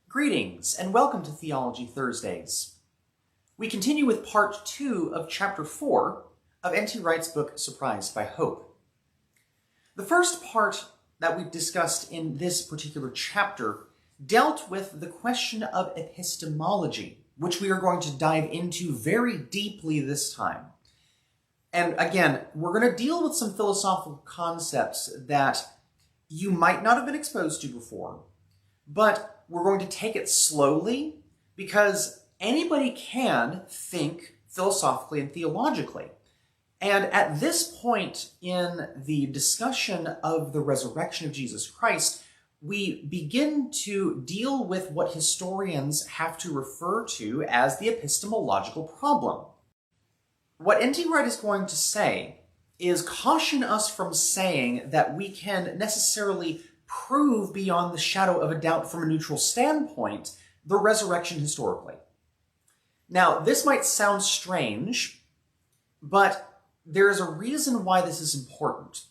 Greetings, and welcome to Theology Thursdays. We continue with part 2 of chapter 4 of N.T. Wright's book, Surprised by Hope. The first part that we discussed in this particular chapter dealt with the question of epistemology, which we are going to dive into very deeply this time. And again, we're going to deal with some philosophical concepts that you might not have been exposed to before, but we're going to take it slowly because anybody can think philosophically and theologically. And at this point in the discussion of the resurrection of Jesus Christ, we begin to deal with what historians have to refer to as the epistemological problem. What N.T. Wright is going to say is caution us from saying that we can necessarily prove beyond the shadow of a doubt from a neutral standpoint the resurrection historically. Now, this might sound strange, but there is a reason why this is important.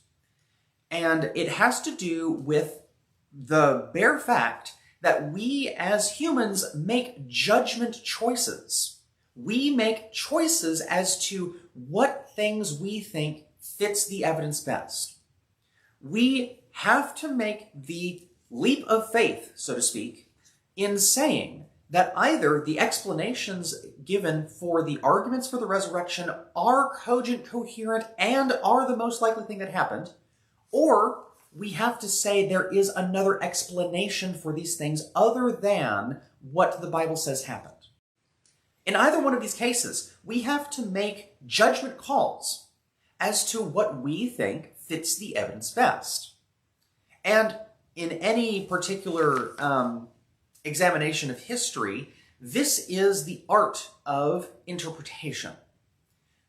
And it has to do with the bare fact that we as humans make judgment choices. We make choices as to what things we think fits the evidence best. We have to make the leap of faith, so to speak, in saying that either the explanations given for the arguments for the resurrection are cogent, coherent, and are the most likely thing that happened, or we have to say there is another explanation for these things other than what the Bible says happened. In either one of these cases, we have to make judgment calls as to what we think fits the evidence best. And in any particular examination of history, this is the art of interpretation.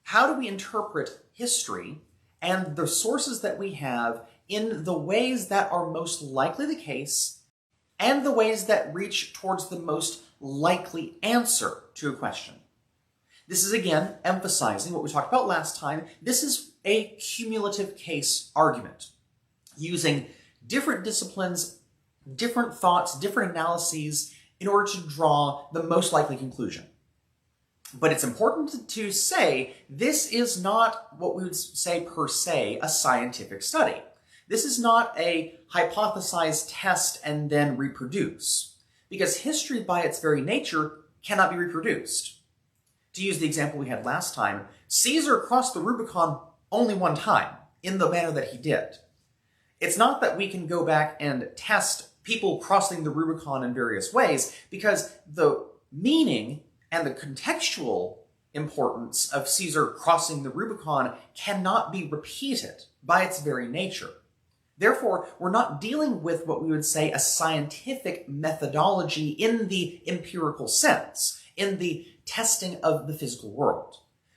How do we interpret history and the sources that we have in the ways that are most likely the case and the ways that reach towards the most likely answer to a question? This is, again, emphasizing what we talked about last time. This is a cumulative case argument, using different disciplines, different thoughts, different analyses in order to draw the most likely conclusion. But it's important to say this is not what we would say per se a scientific study. This is not a hypothesize, test, and then reproduce, because history by its very nature cannot be reproduced. To use the example we had last time, Caesar crossed the Rubicon only one time in the manner that he did. It's not that we can go back and test people crossing the Rubicon in various ways, because the meaning and the contextual importance of Caesar crossing the Rubicon cannot be repeated by its very nature. Therefore, we're not dealing with what we would say a scientific methodology in the empirical sense, in the testing of the physical world.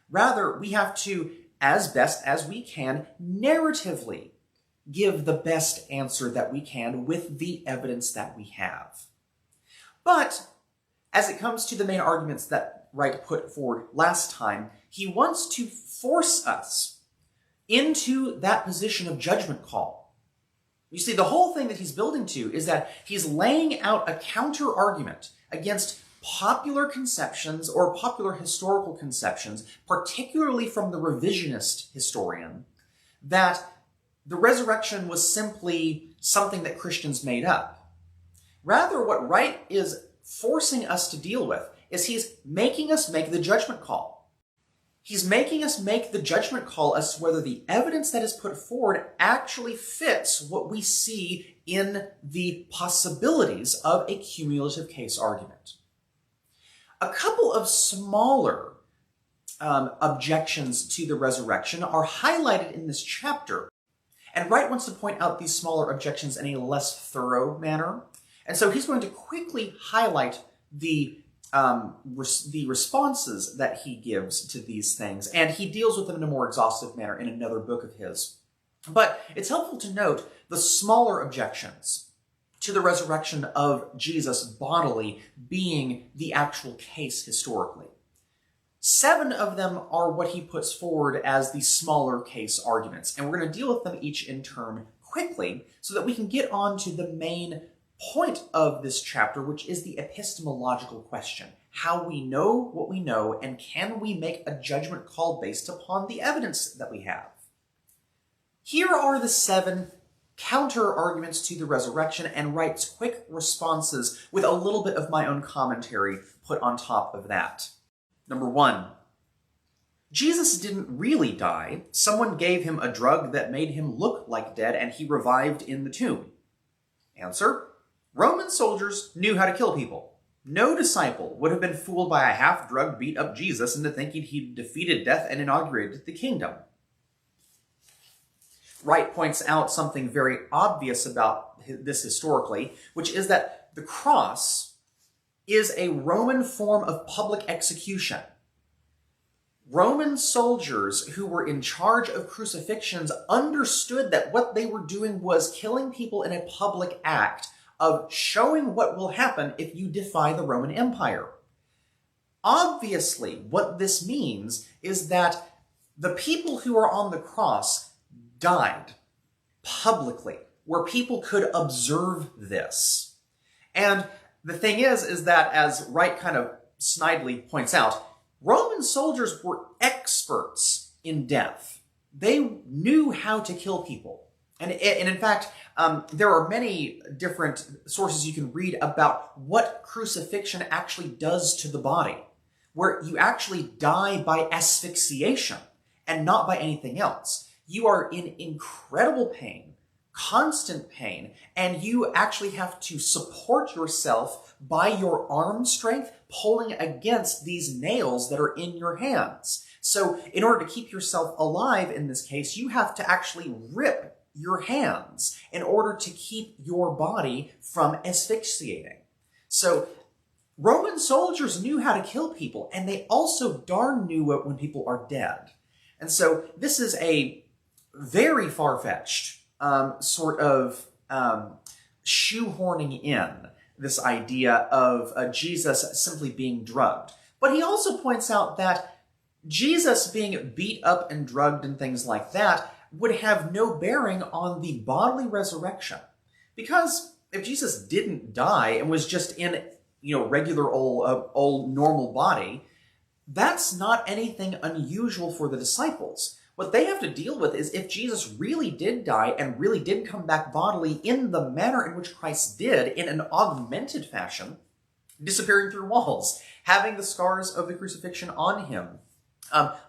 Rather, we have to, as best as we can, narratively give the best answer that we can with the evidence that we have. But as it comes to the main arguments that Wright put forward last time, he wants to force us into that position of judgment call. You see, the whole thing that he's building to is that he's laying out a counter-argument against popular conceptions or popular historical conceptions, particularly from the revisionist historian, that the resurrection was simply something that Christians made up. Rather, what Wright is forcing us to deal with is he's making us make the judgment call. He's making us make the judgment call as to whether the evidence that is put forward actually fits what we see in the possibilities of a cumulative case argument. A couple of smaller objections to the resurrection are highlighted in this chapter. And Wright wants to point out these smaller objections in a less thorough manner. And so he's going to quickly highlight the responses that he gives to these things. And he deals with them in a more exhaustive manner in another book of his. But it's helpful to note the smaller objections to the resurrection of Jesus bodily being the actual case historically. 7 of them are what he puts forward as the smaller case arguments, and we're going to deal with them each in turn quickly so that we can get on to the main point of this chapter, which is the epistemological question. How we know what we know, and can we make a judgment call based upon the evidence that we have? Here are the 7 counter-arguments to the resurrection, and Wright's quick responses with a little bit of my own commentary put on top of that. Number 1. Jesus didn't really die. Someone gave him a drug that made him look like dead, and he revived in the tomb. Answer. Roman soldiers knew how to kill people. No disciple would have been fooled by a half-drugged, beat-up Jesus into thinking he'd defeated death and inaugurated the kingdom. Wright points out something very obvious about this historically, which is that the cross is a Roman form of public execution. Roman soldiers who were in charge of crucifixions understood that what they were doing was killing people in a public act of showing what will happen if you defy the Roman Empire. Obviously, what this means is that the people who are on the cross died publicly, where people could observe this. And the thing is that, as Wright kind of snidely points out, Roman soldiers were experts in death. They knew how to kill people. And in fact, there are many different sources you can read about what crucifixion actually does to the body, where you actually die by asphyxiation and not by anything else. You are in incredible pain, constant pain, and you actually have to support yourself by your arm strength pulling against these nails that are in your hands. So in order to keep yourself alive in this case, you have to actually rip your hands in order to keep your body from asphyxiating. So Roman soldiers knew how to kill people, and they also darn knew it when people are dead. And so this is a very far-fetched sort of shoehorning in this idea of Jesus simply being drugged. But he also points out that Jesus being beat up and drugged and things like that would have no bearing on the bodily resurrection. Because if Jesus didn't die and was just in, regular old normal body, that's not anything unusual for the disciples. What they have to deal with is if Jesus really did die and really did come back bodily in the manner in which Christ did, in an augmented fashion, disappearing through walls, having the scars of the crucifixion on him,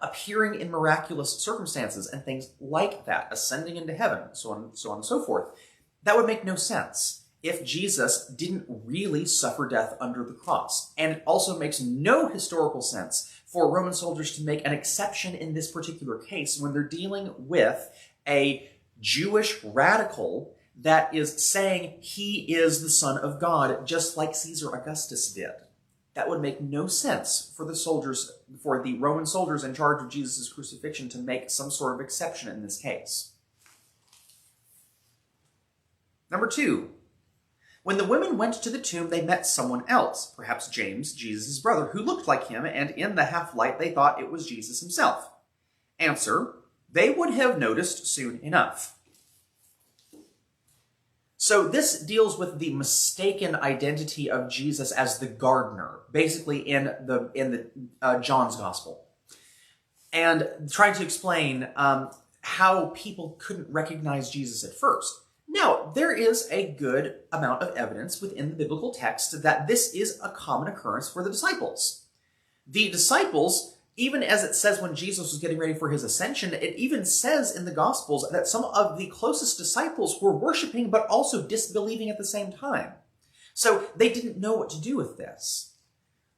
appearing in miraculous circumstances and things like that, ascending into heaven, so on and so forth. That would make no sense if Jesus didn't really suffer death under the cross. And it also makes no historical sense for Roman soldiers to make an exception in this particular case when they're dealing with a Jewish radical that is saying he is the Son of God, just like Caesar Augustus did. That would make no sense for the Roman soldiers in charge of Jesus' crucifixion to make some sort of exception in this case. Number 2, when the women went to the tomb, they met someone else, perhaps James, Jesus' brother, who looked like him, and in the half-light they thought it was Jesus himself. Answer, they would have noticed soon enough. So this deals with the mistaken identity of Jesus as the gardener, basically in the John's Gospel, and trying to explain how people couldn't recognize Jesus at first. Now, there is a good amount of evidence within the biblical text that this is a common occurrence for the disciples. The disciples, even as it says when Jesus was getting ready for his ascension, it even says in the Gospels that some of the closest disciples were worshiping but also disbelieving at the same time. So they didn't know what to do with this.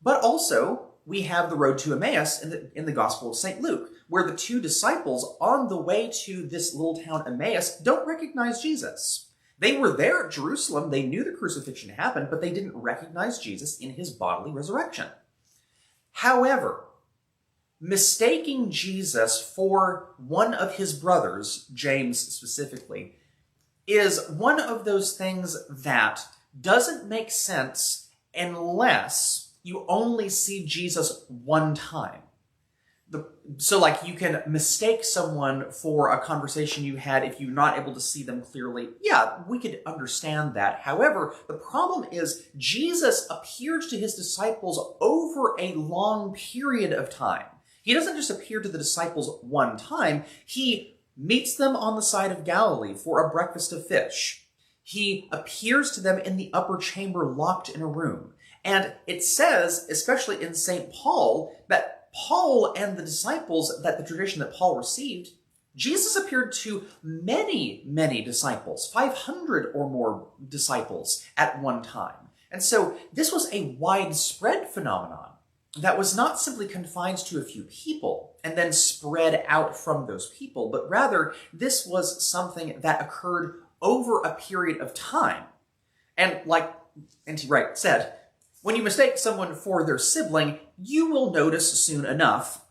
But also, we have the road to Emmaus in the Gospel of St. Luke, where the 2 disciples on the way to this little town Emmaus don't recognize Jesus. They were there at Jerusalem, they knew the crucifixion happened, but they didn't recognize Jesus in his bodily resurrection. However, mistaking Jesus for one of his brothers, James specifically, is one of those things that doesn't make sense unless you only see Jesus one time. So like you can mistake someone for a conversation you had if you're not able to see them clearly. Yeah, we could understand that. However, the problem is Jesus appeared to his disciples over a long period of time. He doesn't just appear to the disciples one time. He meets them on the side of Galilee for a breakfast of fish. He appears to them in the upper chamber locked in a room. And it says, especially in St. Paul, that Paul and the disciples, that the tradition that Paul received, Jesus appeared to many, many disciples, 500 or more disciples at one time. And so this was a widespread phenomenon that was not simply confined to a few people and then spread out from those people, but rather this was something that occurred over a period of time. And like N.T. Wright said, when you mistake someone for their sibling, you will notice soon enough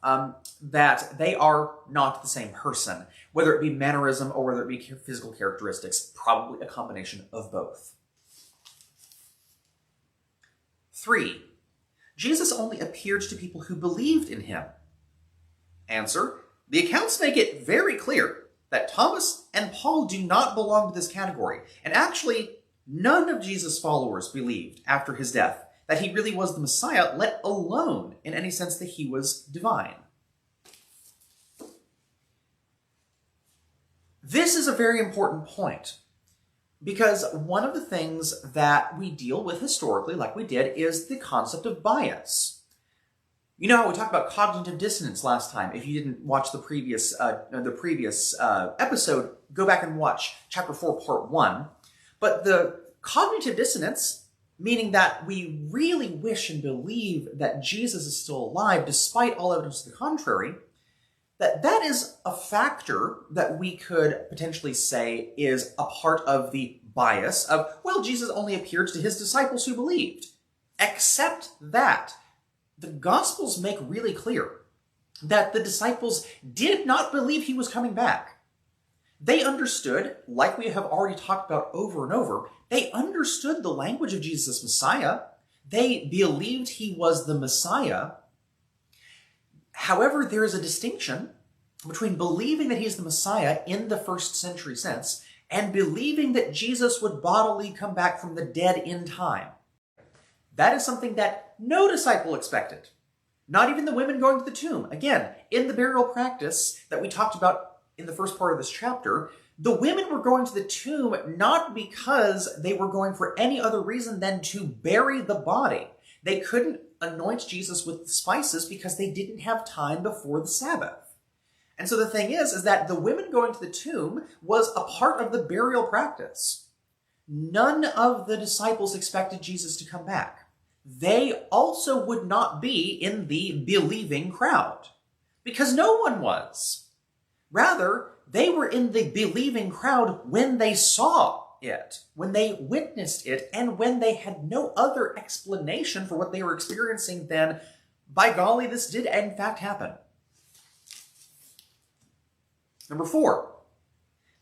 that they are not the same person, whether it be mannerism or whether it be physical characteristics, probably a combination of both. 3. Jesus only appeared to people who believed in him. Answer: the accounts make it very clear that Thomas and Paul do not belong to this category, and actually none of Jesus' followers believed after his death that he really was the Messiah, let alone in any sense that he was divine. This is a very important point, because one of the things that we deal with historically, like we did, is the concept of bias. You know how we talked about cognitive dissonance last time. If you didn't watch the previous episode, go back and watch Chapter 4, Part 1. But the cognitive dissonance, meaning that we really wish and believe that Jesus is still alive despite all evidence to the contrary, that is a factor that we could potentially say is a part of the bias of, well, Jesus only appeared to his disciples who believed. Except that the Gospels make really clear that the disciples did not believe he was coming back. They understood, like we have already talked about over and over, they understood the language of Jesus Messiah. They believed he was the Messiah. However, there is a distinction between believing that he's the Messiah in the first century sense and believing that Jesus would bodily come back from the dead in time. That is something that no disciple expected. Not even the women going to the tomb. Again, in the burial practice that we talked about in the first part of this chapter, the women were going to the tomb not because they were going for any other reason than to bury the body. They couldn't anoint Jesus with the spices because they didn't have time before the Sabbath. And so the thing is that the women going to the tomb was a part of the burial practice. None of the disciples expected Jesus to come back. They also would not be in the believing crowd because no one was. Rather, they were in the believing crowd when they saw it, when they witnessed it, and when they had no other explanation for what they were experiencing than, by golly, this did in fact happen. Number 4,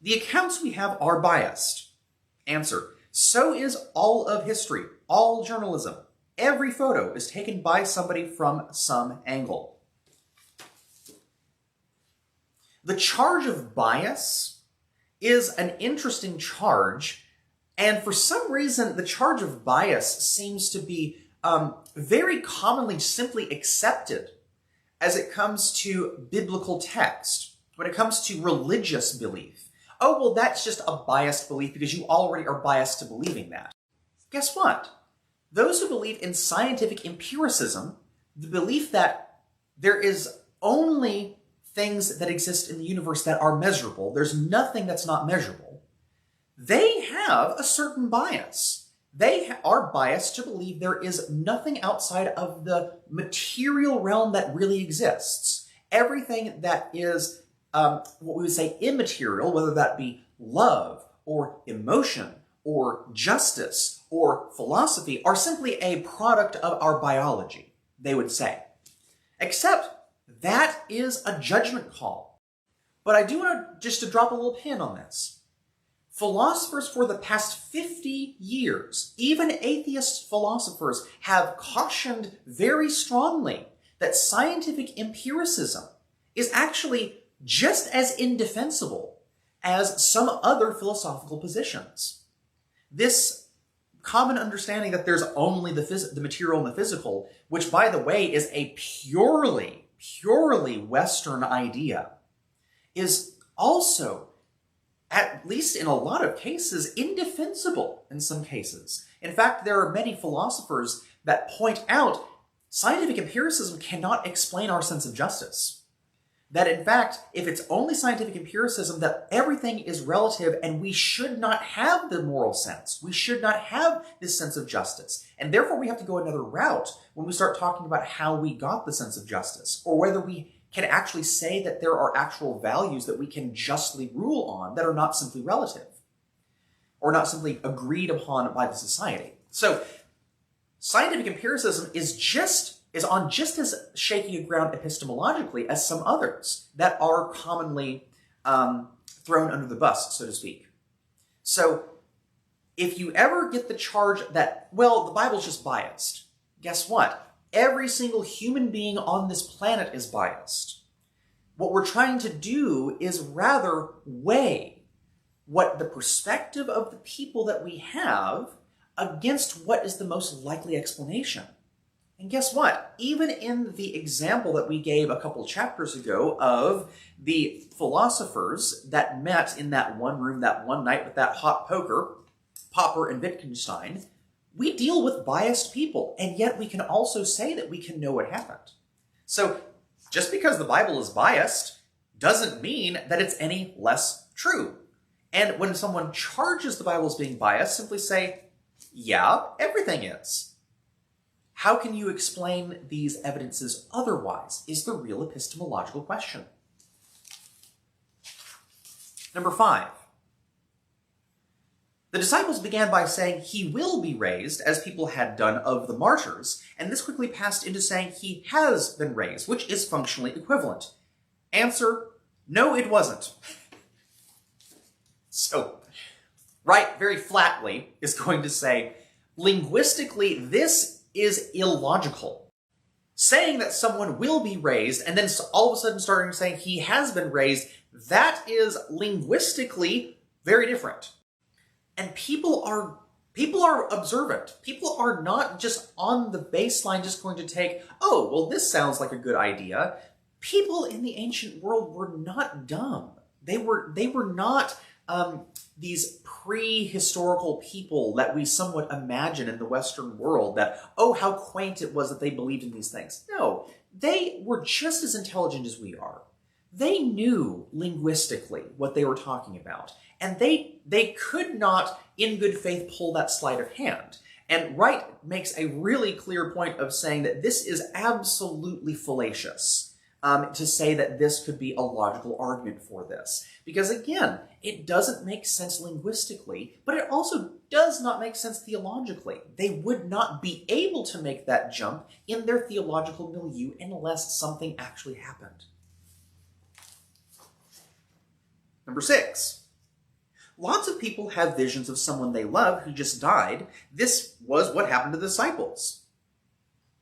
the accounts we have are biased. Answer: so is all of history, all journalism. Every photo is taken by somebody from some angle. The charge of bias is an interesting charge, and for some reason, the charge of bias seems to be very commonly simply accepted as it comes to biblical text, when it comes to religious belief. Oh, well, that's just a biased belief because you already are biased to believing that. Guess what? Those who believe in scientific empiricism, the belief that there is only things that exist in the universe that are measurable, there's nothing that's not measurable, they have a certain bias. They are biased to believe there is nothing outside of the material realm that really exists. Everything that is what we would say immaterial, whether that be love or emotion or justice or philosophy, are simply a product of our biology, they would say. Except that is a judgment call. But I do want to drop a little pin on this. Philosophers for the past 50 years, even atheist philosophers, have cautioned very strongly that scientific empiricism is actually just as indefensible as some other philosophical positions. This common understanding that there's only the material and the physical, which, by the way, is a purely Western idea, is also, at least in a lot of cases, indefensible in some cases. In fact, there are many philosophers that point out scientific empiricism cannot explain our sense of justice. That in fact, if it's only scientific empiricism, that everything is relative and we should not have the moral sense. We should not have this sense of justice. And therefore we have to go another route when we start talking about how we got the sense of justice, or whether we can actually say that there are actual values that we can justly rule on that are not simply relative, or not simply agreed upon by the society. So scientific empiricism is on just as shaky a ground epistemologically as some others that are commonly thrown under the bus, so to speak. So if you ever get the charge that, well, the Bible's just biased, guess what? Every single human being on this planet is biased. What we're trying to do is rather weigh what the perspective of the people that we have against what is the most likely explanation. And guess what? Even in the example that we gave a couple chapters ago of the philosophers that met in that one room that one night with that hot poker, Popper and Wittgenstein, we deal with biased people, and yet we can also say that we can know what happened. So just because the Bible is biased doesn't mean that it's any less true. And when someone charges the Bible as being biased, simply say, yeah, everything is. How can you explain these evidences otherwise, is the real epistemological question. Number 5. The disciples began by saying, he will be raised, as people had done of the martyrs, and this quickly passed into saying, he has been raised, which is functionally equivalent. Answer, no, it wasn't. So, Wright very flatly is going to say, linguistically, this is illogical. Saying that someone will be raised and then all of a sudden starting saying he has been raised, that is linguistically very different. And people are observant. People are not just on the baseline just going to take, oh, well, this sounds like a good idea. People in the ancient world were not dumb. They were not these pre-historical people that we somewhat imagine in the Western world that, oh, how quaint it was that they believed in these things. No, they were just as intelligent as we are. They knew linguistically what they were talking about, and they could not, in good faith, pull that sleight of hand. And Wright makes a really clear point of saying that this is absolutely fallacious. To say that this could be a logical argument for this. Because again, it doesn't make sense linguistically, but it also does not make sense theologically. They would not be able to make that jump in their theological milieu unless something actually happened. Number 6. Lots of people have visions of someone they love who just died. This was what happened to the disciples.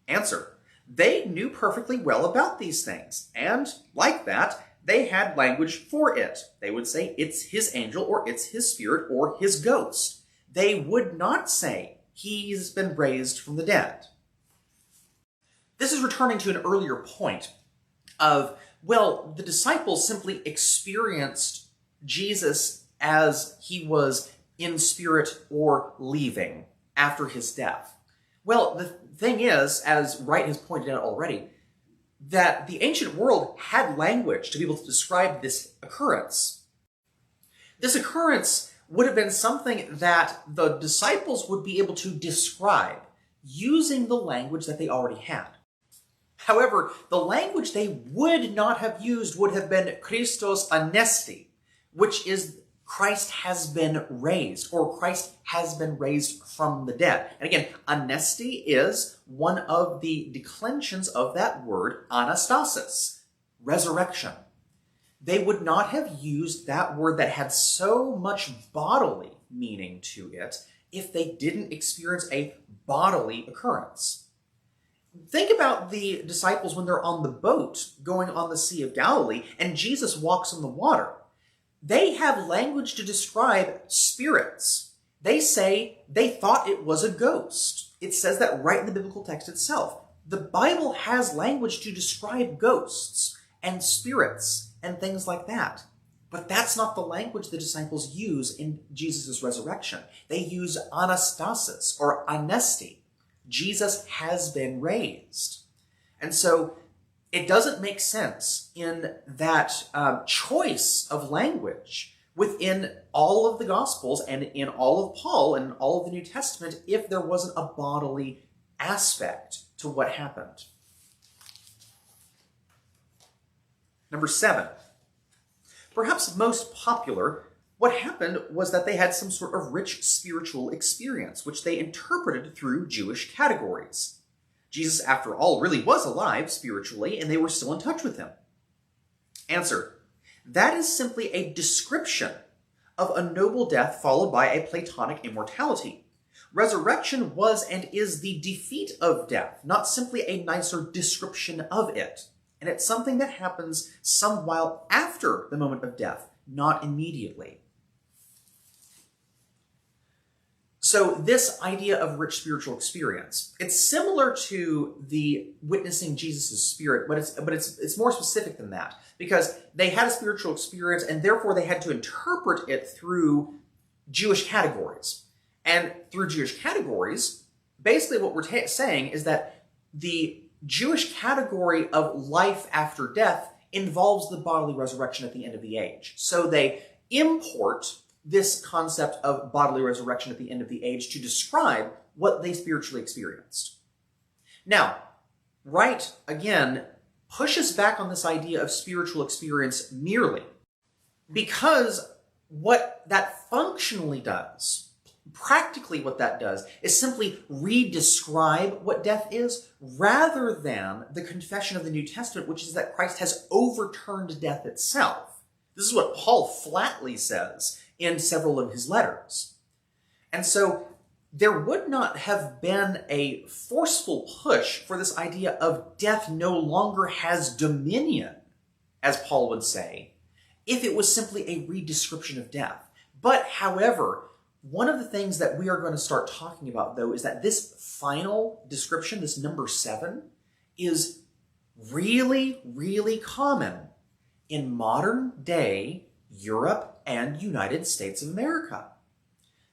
Answer. They knew perfectly well about these things, and like that, they had language for it. They would say, it's his angel, or it's his spirit, or his ghost. They would not say, he's been raised from the dead. This is returning to an earlier point of, well, the disciples simply experienced Jesus as he was in spirit or leaving after his death. Well, the thing is, as Wright has pointed out already, that the ancient world had language to be able to describe this occurrence. This occurrence would have been something that the disciples would be able to describe using the language that they already had. However, the language they would not have used would have been Christos anesti, which is Christ has been raised, or Christ has been raised from the dead. And again, anesti is one of the declensions of that word anastasis, resurrection. They would not have used that word that had so much bodily meaning to it if they didn't experience a bodily occurrence. Think about the disciples when they're on the boat going on the Sea of Galilee and Jesus walks on the water. They have language to describe spirits. They say they thought it was a ghost. It says that right in the biblical text itself. The Bible has language to describe ghosts and spirits and things like that. But that's not the language the disciples use in Jesus' resurrection. They use anastasis or anesti. Jesus has been raised. And so it doesn't make sense in that choice of language within all of the Gospels and in all of Paul and all of the New Testament if there wasn't a bodily aspect to what happened. Number 7. Perhaps most popular, what happened was that they had some sort of rich spiritual experience, which they interpreted through Jewish categories. Jesus, after all, really was alive spiritually, and they were still in touch with him. Answer: that is simply a description of a noble death followed by a Platonic immortality. Resurrection was and is the defeat of death, not simply a nicer description of it. And it's something that happens some while after the moment of death, not immediately. So this idea of rich spiritual experience, it's similar to the witnessing Jesus' spirit, but it's more specific than that, because they had a spiritual experience and therefore they had to interpret it through Jewish categories. And through Jewish categories, basically what we're saying is that the Jewish category of life after death involves the bodily resurrection at the end of the age. So they import this concept of bodily resurrection at the end of the age to describe what they spiritually experienced. Now, Wright, again, pushes back on this idea of spiritual experience merely because what that functionally does, practically what that does, is simply re-describe what death is rather than the confession of the New Testament, which is that Christ has overturned death itself. This is what Paul flatly says in several of his letters. And so there would not have been a forceful push for this idea of death no longer has dominion, as Paul would say, if it was simply a re-description of death. But, however, one of the things that we are going to start talking about, though, is that this final description, this number 7, is really, really common in modern day Europe and United States of America.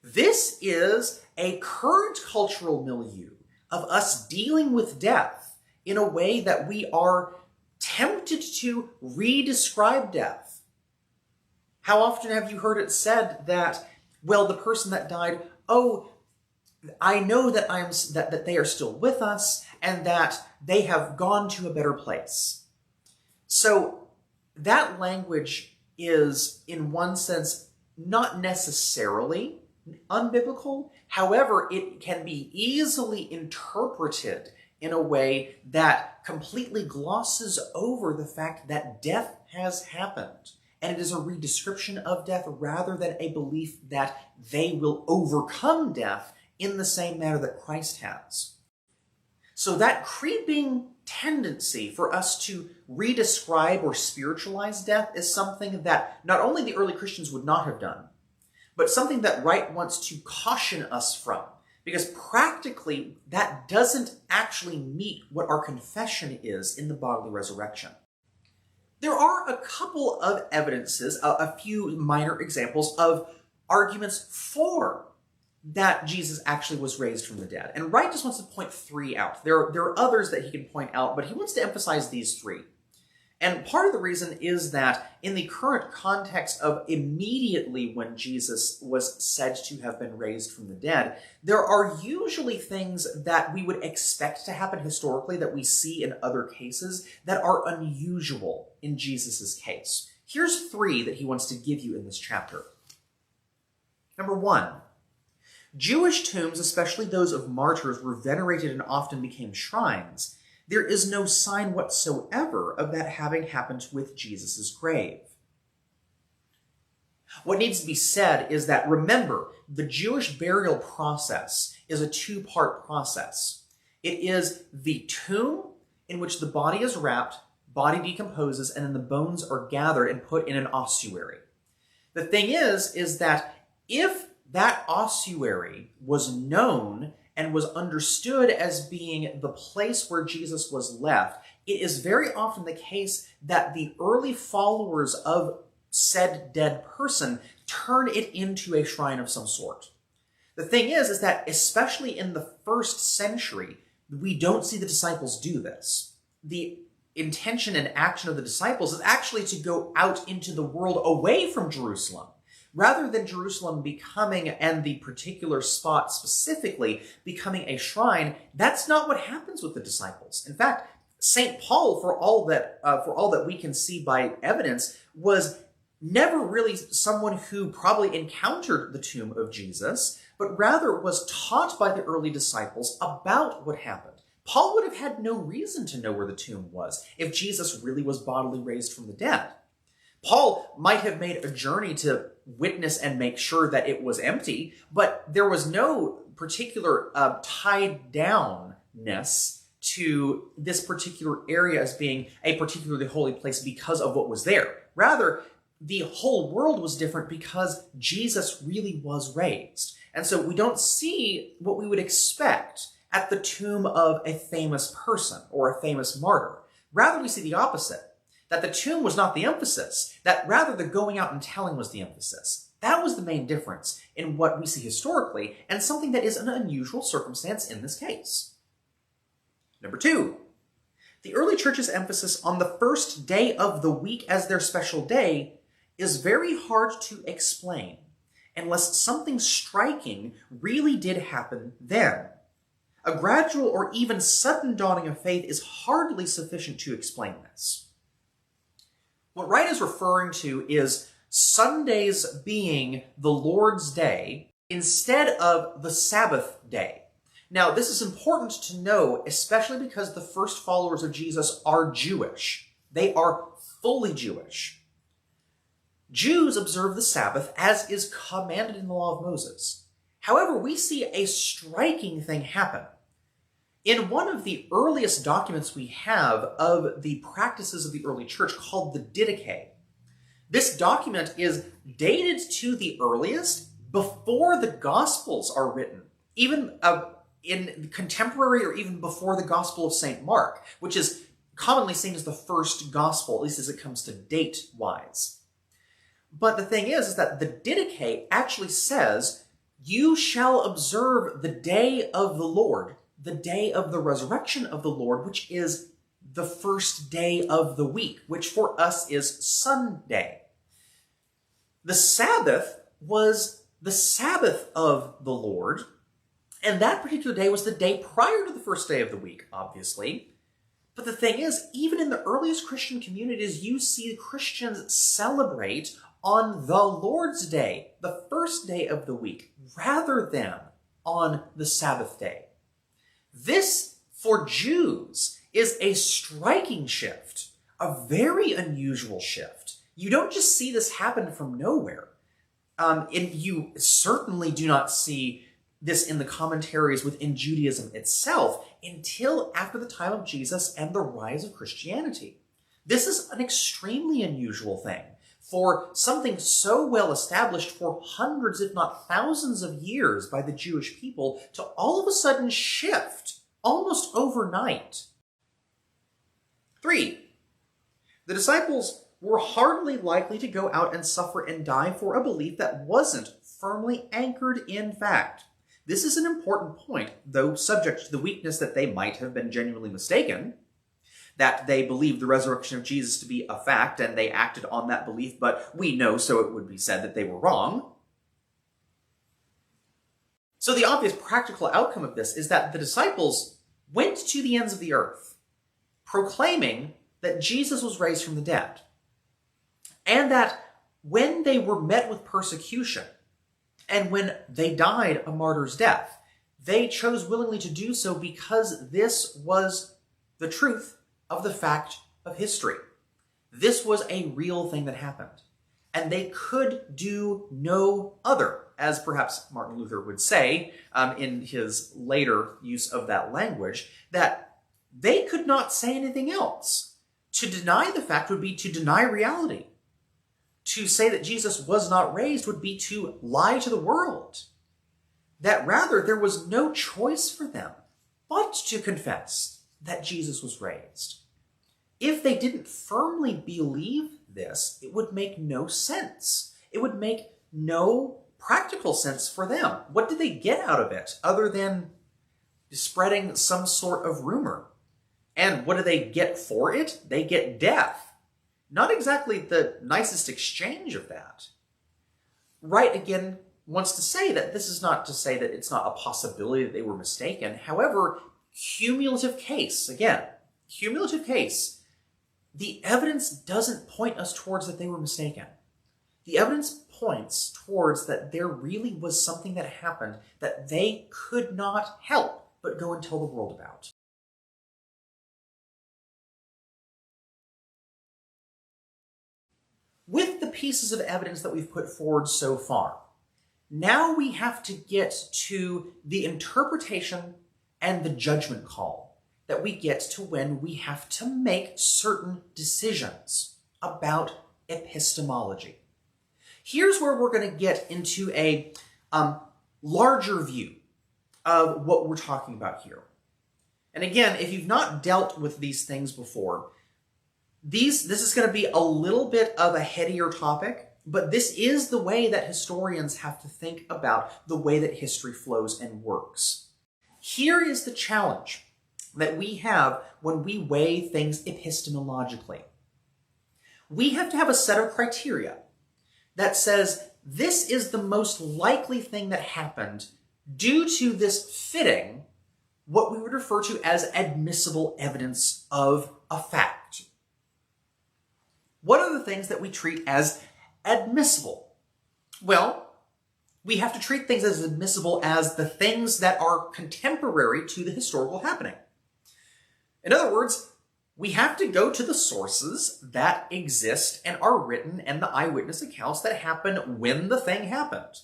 This is a current cultural milieu of us dealing with death in a way that we are tempted to re-describe death. How often have you heard it said that, well, the person that died, oh, I know that that they are still with us and that they have gone to a better place. So that language is, in one sense, not necessarily unbiblical. However, it can be easily interpreted in a way that completely glosses over the fact that death has happened. And it is a re-description of death rather than a belief that they will overcome death in the same manner that Christ has. So that creeping tendency for us to redescribe or spiritualize death is something that not only the early Christians would not have done, but something that Wright wants to caution us from, because practically that doesn't actually meet what our confession is in the bodily resurrection. There are a couple of evidences, a few minor examples of arguments for that Jesus actually was raised from the dead. And Wright just wants to point 3 out. There are others that he can point out, but he wants to emphasize these 3. And part of the reason is that in the current context of immediately when Jesus was said to have been raised from the dead, there are usually things that we would expect to happen historically that we see in other cases that are unusual in Jesus' case. Here's 3 that he wants to give you in this chapter. Number 1, Jewish tombs, especially those of martyrs, were venerated and often became shrines. There is no sign whatsoever of that having happened with Jesus' grave. What needs to be said is that, remember, the Jewish burial process is a 2-part process. It is the tomb in which the body is wrapped, body decomposes, and then the bones are gathered and put in an ossuary. The thing is that if that ossuary was known and was understood as being the place where Jesus was left, it is very often the case that the early followers of said dead person turn it into a shrine of some sort. The thing is that especially in the first century, we don't see the disciples do this. The intention and action of the disciples is actually to go out into the world away from Jerusalem, rather than Jerusalem becoming, and the particular spot specifically, becoming a shrine. That's not what happens with the disciples. In fact, St. Paul, for all that we can see by evidence, was never really someone who probably encountered the tomb of Jesus, but rather was taught by the early disciples about what happened. Paul would have had no reason to know where the tomb was if Jesus really was bodily raised from the dead. Paul might have made a journey to witness and make sure that it was empty, but there was no particular tied downness to this particular area as being a particularly holy place because of what was there. Rather, the whole world was different because Jesus really was raised. And so we don't see what we would expect at the tomb of a famous person or a famous martyr. Rather, we see the opposite, that the tomb was not the emphasis, that rather the going out and telling was the emphasis. That was the main difference in what we see historically, and something that is an unusual circumstance in this case. Number 2, the early church's emphasis on the first day of the week as their special day is very hard to explain unless something striking really did happen then. A gradual or even sudden dawning of faith is hardly sufficient to explain this. What Wright is referring to is Sundays being the Lord's Day instead of the Sabbath day. Now, this is important to know, especially because the first followers of Jesus are Jewish. They are fully Jewish. Jews observe the Sabbath as is commanded in the law of Moses. However, we see a striking thing happen. In one of the earliest documents we have of the practices of the early church called the Didache, this document is dated to the earliest before the Gospels are written, even in contemporary or even before the Gospel of St. Mark, which is commonly seen as the first Gospel, at least as it comes to date-wise. But the thing is that the Didache actually says, "You shall observe the day of the Lord, the day of the resurrection of the Lord, which is the first day of the week," which for us is Sunday. The Sabbath was the Sabbath of the Lord, and that particular day was the day prior to the first day of the week, obviously. But the thing is, even in the earliest Christian communities, you see Christians celebrate on the Lord's Day, the first day of the week, rather than on the Sabbath day. This, for Jews, is a striking shift, a very unusual shift. You don't just see this happen from nowhere. And you certainly do not see this in the commentaries within Judaism itself until after the time of Jesus and the rise of Christianity. This is an extremely unusual thing for something so well established for hundreds, if not thousands of years by the Jewish people to all of a sudden shift almost overnight. 3, the disciples were hardly likely to go out and suffer and die for a belief that wasn't firmly anchored in fact. This is an important point, though subject to the weakness that they might have been genuinely mistaken, that they believed the resurrection of Jesus to be a fact and they acted on that belief, but we know, so it would be said, that they were wrong. So the obvious practical outcome of this is that the disciples went to the ends of the earth, proclaiming that Jesus was raised from the dead, and that when they were met with persecution, and when they died a martyr's death, they chose willingly to do so because this was the truth of the fact of history. This was a real thing that happened. and they could do no other, as perhaps Martin Luther would say in his later use of that language, that they could not say anything else. To deny the fact would be to deny reality. To say that Jesus was not raised would be to lie to the world. That rather there was no choice for them but to confess that Jesus was raised. If they didn't firmly believe this, it would make no sense. It would make no practical sense for them. What did they get out of it other than spreading some sort of rumor? And what do they get for it? They get death. Not exactly the nicest exchange of that. Wright, again, wants to say that this is not to say that it's not a possibility that they were mistaken. However, cumulative case, again, cumulative case, the evidence doesn't point us towards that they were mistaken. The evidence points towards that there really was something that happened that they could not help but go and tell the world about. With the pieces of evidence that we've put forward so far, now we have to get to the interpretation and the judgment call that we get to when we have to make certain decisions about epistemology. Here's where we're going to get into a larger view of what we're talking about here. And again, if you've not dealt with these things before, this is going to be a little bit of a headier topic, but this is the way that historians have to think about the way that history flows and works. Here is the challenge that we have when we weigh things epistemologically. We have to have a set of criteria that says this is the most likely thing that happened due to this fitting what we would refer to as admissible evidence of a fact. What are the things that we treat as admissible? Well, we have to treat things as admissible as the things that are contemporary to the historical happening. In other words, we have to go to the sources that exist and are written and the eyewitness accounts that happen when the thing happened.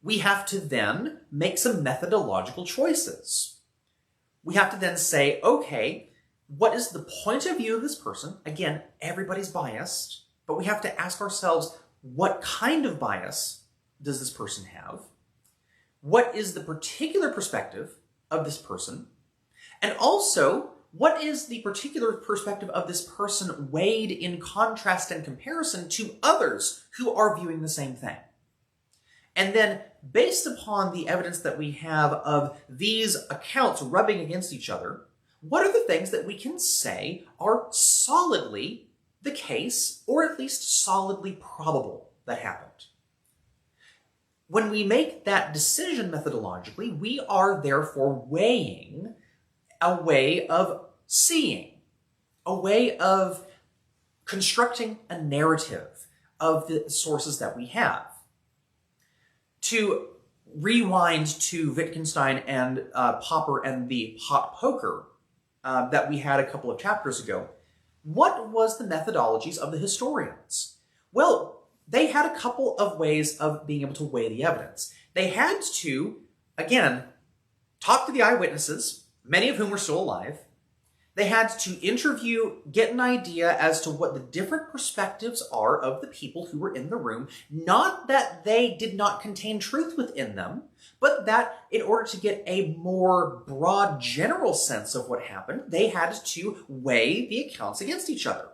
We have to then make some methodological choices. We have to then say, okay, what is the point of view of this person? Again, everybody's biased, but we have to ask ourselves, what kind of bias does this person have? What is the particular perspective of this person? And also, what is the particular perspective of this person weighed in contrast and comparison to others who are viewing the same thing? And then, based upon the evidence that we have of these accounts rubbing against each other, what are the things that we can say are solidly the case, or at least solidly probable that happened? When we make that decision methodologically, we are therefore weighing a way of seeing, a way of constructing a narrative of the sources that we have. To rewind to Wittgenstein and Popper and the hot poker that we had a couple of chapters ago, what was the methodologies of the historians? Well, they had a couple of ways of being able to weigh the evidence. They had to, again, talk to the eyewitnesses, many of whom were still alive. They had to interview, get an idea as to what the different perspectives are of the people who were in the room. Not that they did not contain truth within them, but that in order to get a more broad general sense of what happened, they had to weigh the accounts against each other.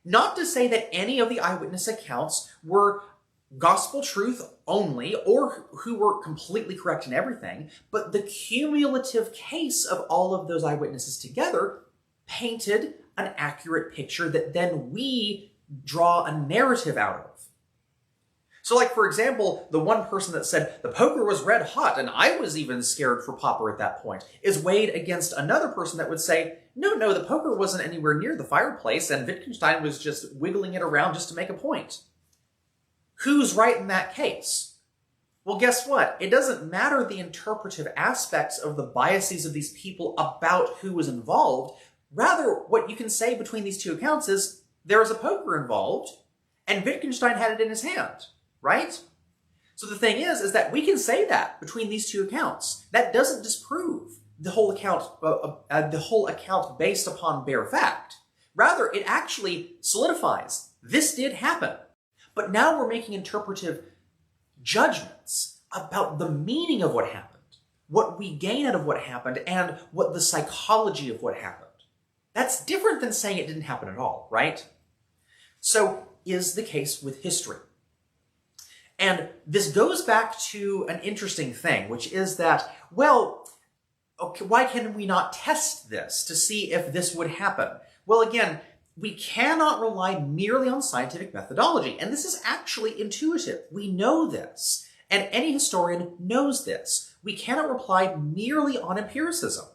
Not to say that any of the eyewitness accounts were gospel truth only, or who were completely correct in everything, but the cumulative case of all of those eyewitnesses together painted an accurate picture that then we draw a narrative out of. So like, for example, the one person that said, the poker was red hot and I was even scared for Popper at that point, is weighed against another person that would say, no, the poker wasn't anywhere near the fireplace and Wittgenstein was just wiggling it around just to make a point. Who's right in that case? Well, guess what? It doesn't matter the interpretive aspects of the biases of these people about who was involved. Rather, what you can say between these two accounts is there was a poker involved, and Wittgenstein had it in his hand, right? So the thing is that we can say that between these two accounts. That doesn't disprove the whole account based upon bare fact. Rather, it actually solidifies this did happen. But now we're making interpretive judgments about the meaning of what happened, what we gain out of what happened, and what the psychology of what happened. That's different than saying it didn't happen at all, right? So is the case with history. And this goes back to an interesting thing, which is that, well, okay, why can we not test this to see if this would happen? Well, again, we cannot rely merely on scientific methodology, and this is actually intuitive. We know this, and any historian knows this. We cannot rely merely on empiricism.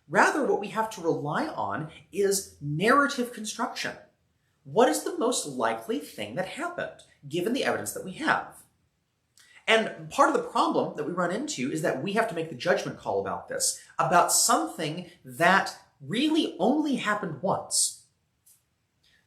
Rather, what we have to rely on is narrative construction. What is the most likely thing that happened, given the evidence that we have? And part of the problem that we run into is that we have to make the judgment call about this, about something that really only happened once.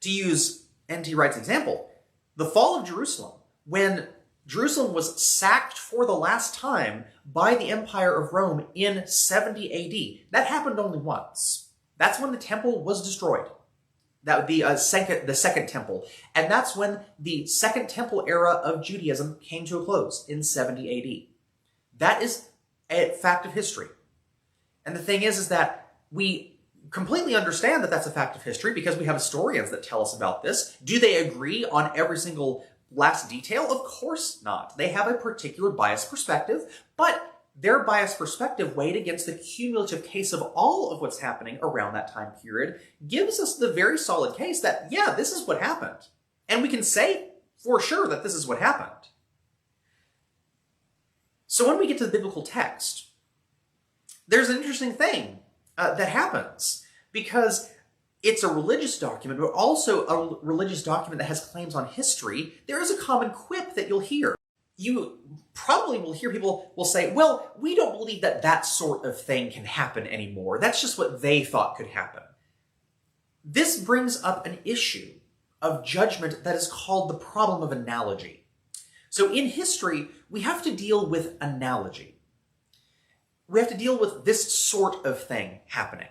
To use N.T. Wright's example, the fall of Jerusalem, when Jerusalem was sacked for the last time by the Empire of Rome in 70 AD, that happened only once. That's when the temple was destroyed. That would be the second temple. And that's when the Second Temple era of Judaism came to a close in 70 AD. That is a fact of history. And the thing is that we completely understand that that's a fact of history because we have historians that tell us about this. Do they agree on every single last detail? Of course not. They have a particular biased perspective, but their biased perspective weighed against the cumulative case of all of what's happening around that time period gives us the very solid case that, yeah, this is what happened. And we can say for sure that this is what happened. So when we get to the biblical text, there's an interesting thing that happens because it's a religious document, but also a religious document that has claims on history. There is a common quip that you'll hear. You probably will hear people will say, well, we don't believe that that sort of thing can happen anymore. That's just what they thought could happen. This brings up an issue of judgment that is called the problem of analogy. So in history, we have to deal with analogy. We have to deal with this sort of thing happening.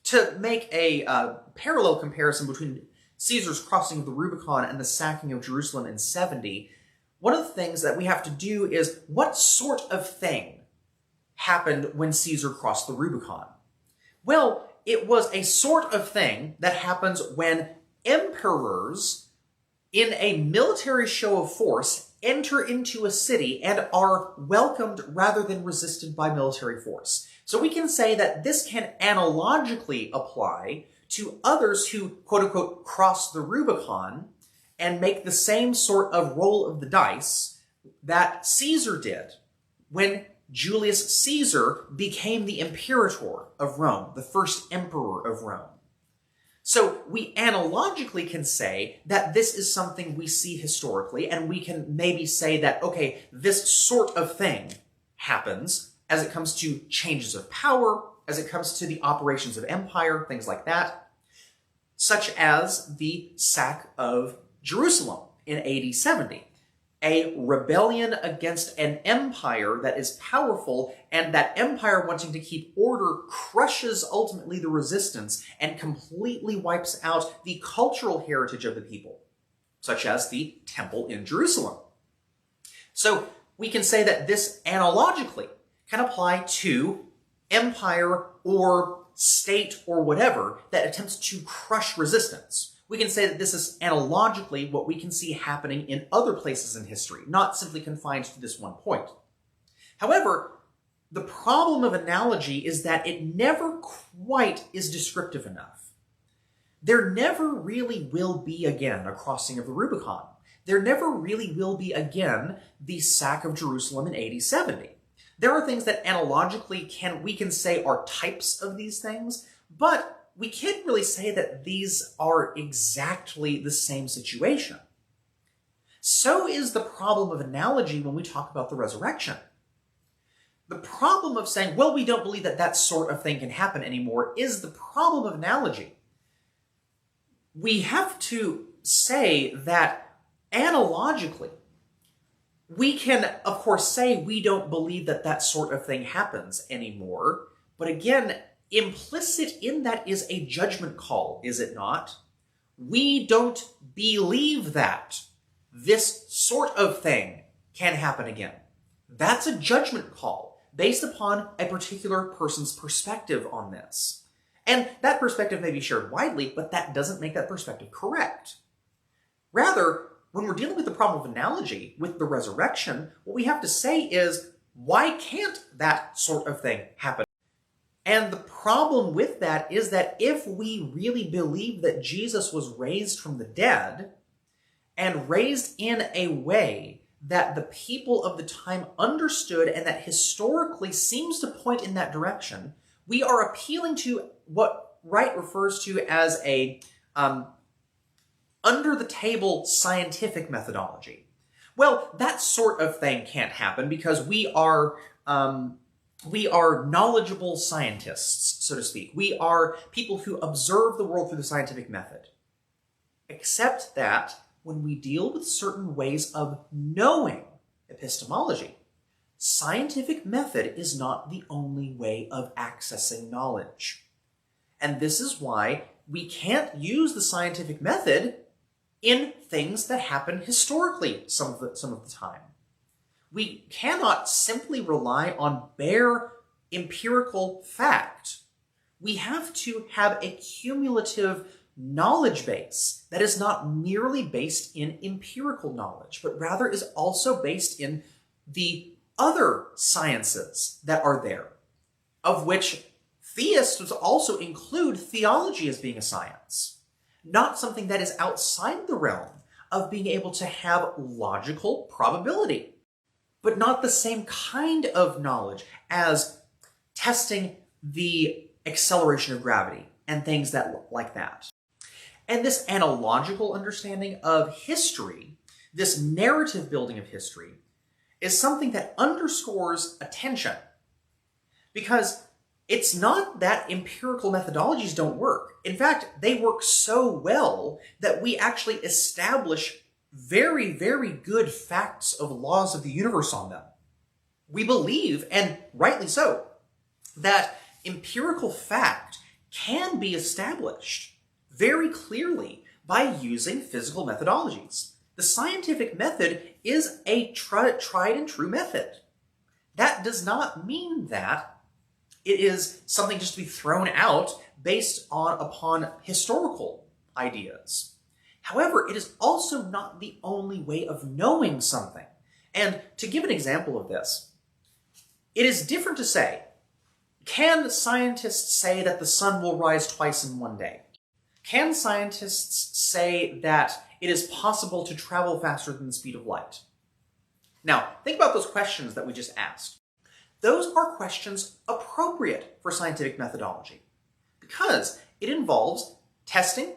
To make a parallel comparison between Caesar's crossing of the Rubicon and the sacking of Jerusalem in 70, one of the things that we have to do is what sort of thing happened when Caesar crossed the Rubicon? Well, it was a sort of thing that happens when emperors, in a military show of force, enter into a city and are welcomed rather than resisted by military force. So we can say that this can analogically apply to others who, quote unquote, cross the Rubicon and make the same sort of roll of the dice that Caesar did when Julius Caesar became the imperator of Rome, the first emperor of Rome. So we analogically can say that this is something we see historically, and we can maybe say that, okay, this sort of thing happens as it comes to changes of power, as it comes to the operations of empire, things like that, such as the sack of Jerusalem in AD 70, a rebellion against an empire that is powerful, and that empire wanting to keep order crushes ultimately the resistance and completely wipes out the cultural heritage of the people, such as the temple in Jerusalem. So we can say that this analogically can apply to empire or state or whatever that attempts to crush resistance. We can say that this is analogically what we can see happening in other places in history, not simply confined to this one point. However, the problem of analogy is that it never quite is descriptive enough. There never really will be again a crossing of the Rubicon. There never really will be again the sack of Jerusalem in AD 70. There are things that analogically we can say are types of these things, but we can't really say that these are exactly the same situation. So is the problem of analogy when we talk about the resurrection. The problem of saying, well, we don't believe that that sort of thing can happen anymore is the problem of analogy. We have to say that Analogically, we can, of course, say we don't believe that that sort of thing happens anymore, but again, implicit in that is a judgment call, is it not? We don't believe that this sort of thing can happen again. That's a judgment call based upon a particular person's perspective on this. And that perspective may be shared widely, but that doesn't make that perspective correct. Rather, when we're dealing with the problem of analogy with the resurrection, what we have to say is, why can't that sort of thing happen? And the problem with that is that if we really believe that Jesus was raised from the dead, and raised in a way that the people of the time understood and that historically seems to point in that direction, we are appealing to what Wright refers to as a under-the-table scientific methodology. Well, that sort of thing can't happen because we are knowledgeable scientists, so to speak. We are people who observe the world through the scientific method. Except that when we deal with certain ways of knowing epistemology, scientific method is not the only way of accessing knowledge. And this is why we can't use the scientific method in things that happen historically some of the time. We cannot simply rely on bare empirical fact. We have to have a cumulative knowledge base that is not merely based in empirical knowledge, but rather is also based in the other sciences that are there, of which theists also include theology as being a science, not something that is outside the realm of being able to have logical probability, but not the same kind of knowledge as testing the acceleration of gravity and things like that. And this analogical understanding of history, this narrative building of history, is something that underscores attention. Because it's not that empirical methodologies don't work. In fact, they work so well that we actually establish very, very good facts of laws of the universe on them. We believe, and rightly so, that empirical fact can be established very clearly by using physical methodologies. The scientific method is a tried and true method. That does not mean that it is something just to be thrown out based upon historical ideas. However, it is also not the only way of knowing something. And to give an example of this, it is different to say, can scientists say that the sun will rise twice in one day? Can scientists say that it is possible to travel faster than the speed of light? Now, think about those questions that we just asked. Those are questions appropriate for scientific methodology because it involves testing,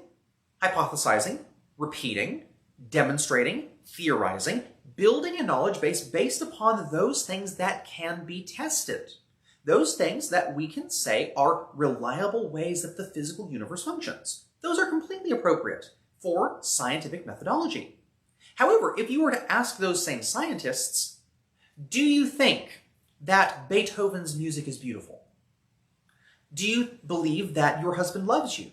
hypothesizing, repeating, demonstrating, theorizing, building a knowledge base based upon those things that can be tested. Those things that we can say are reliable ways that the physical universe functions. Those are completely appropriate for scientific methodology. However, if you were to ask those same scientists, do you think that Beethoven's music is beautiful? Do you believe that your husband loves you?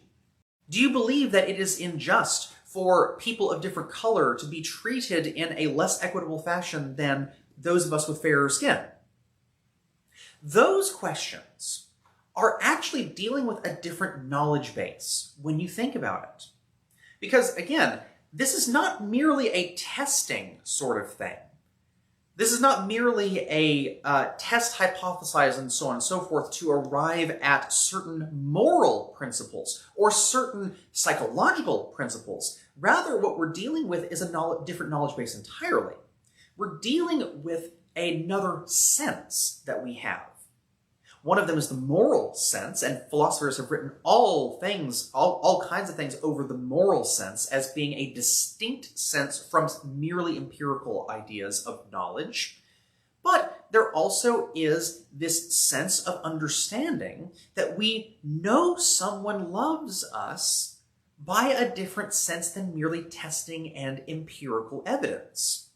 Do you believe that it is unjust for people of different color to be treated in a less equitable fashion than those of us with fairer skin? Those questions are actually dealing with a different knowledge base when you think about it. Because again, this is not merely a testing sort of thing. This is not merely a test, hypothesize, and so on and so forth to arrive at certain moral principles or certain psychological principles. Rather, what we're dealing with is a different knowledge base entirely. We're dealing with another sense that we have. One of them is the moral sense, and philosophers have written all kinds of things over the moral sense as being a distinct sense from merely empirical ideas of knowledge. But there also is this sense of understanding that we know someone loves us by a different sense than merely testing and empirical evidence.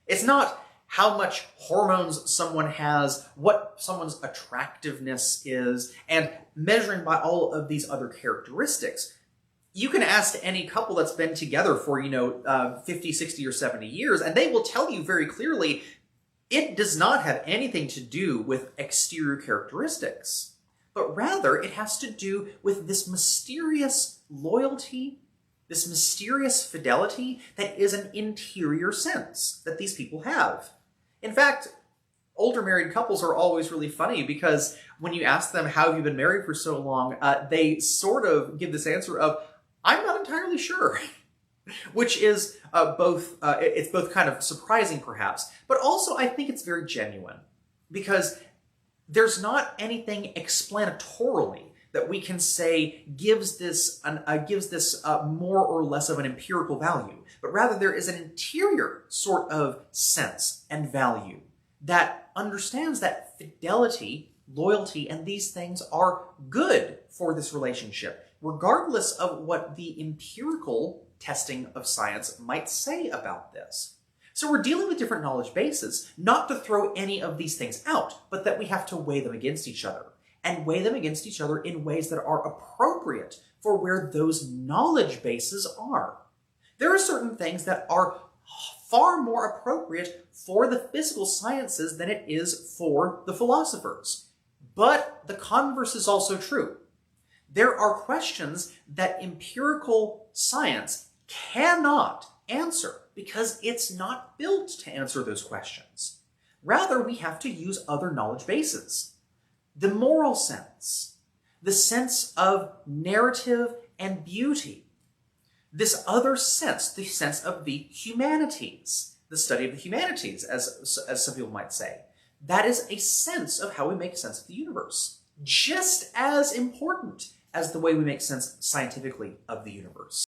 It's not how much hormones someone has, what someone's attractiveness is, and measuring by all of these other characteristics. You can ask any couple that's been together for, 50, 60, or 70 years, and they will tell you very clearly it does not have anything to do with exterior characteristics, but rather it has to do with this mysterious loyalty, this mysterious fidelity that is an interior sense that these people have. In fact, older married couples are always really funny because when you ask them, how have you been married for so long, they sort of give this answer of, I'm not entirely sure, which is it's both kind of surprising perhaps, but also I think it's very genuine because there's not anything explanatorily that we can say gives this more or less of an empirical value, but rather there is an interior sort of sense and value that understands that fidelity, loyalty, and these things are good for this relationship, regardless of what the empirical testing of science might say about this. So we're dealing with different knowledge bases, not to throw any of these things out, but that we have to weigh them against each other, and weigh them against each other in ways that are appropriate for where those knowledge bases are. There are certain things that are far more appropriate for the physical sciences than it is for the philosophers. But the converse is also true. There are questions that empirical science cannot answer because it's not built to answer those questions. Rather, we have to use other knowledge bases. The moral sense, the sense of narrative and beauty, this other sense, the sense of the humanities, the study of the humanities, as some people might say. That is a sense of how we make sense of the universe, just as important as the way we make sense scientifically of the universe.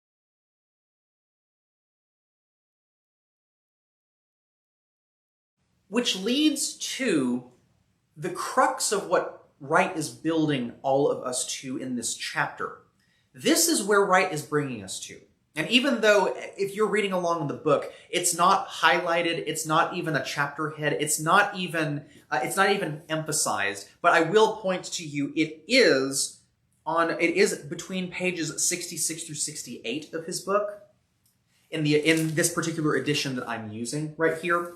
Which leads to the crux of what Wright is building all of us to in this chapter. This is where Wright is bringing us to. And even though, if you're reading along in the book, it's not highlighted, it's not even a chapter head, it's not even emphasized, but I will point to you, it is between pages 66 through 68 of his book, in this particular edition that I'm using right here.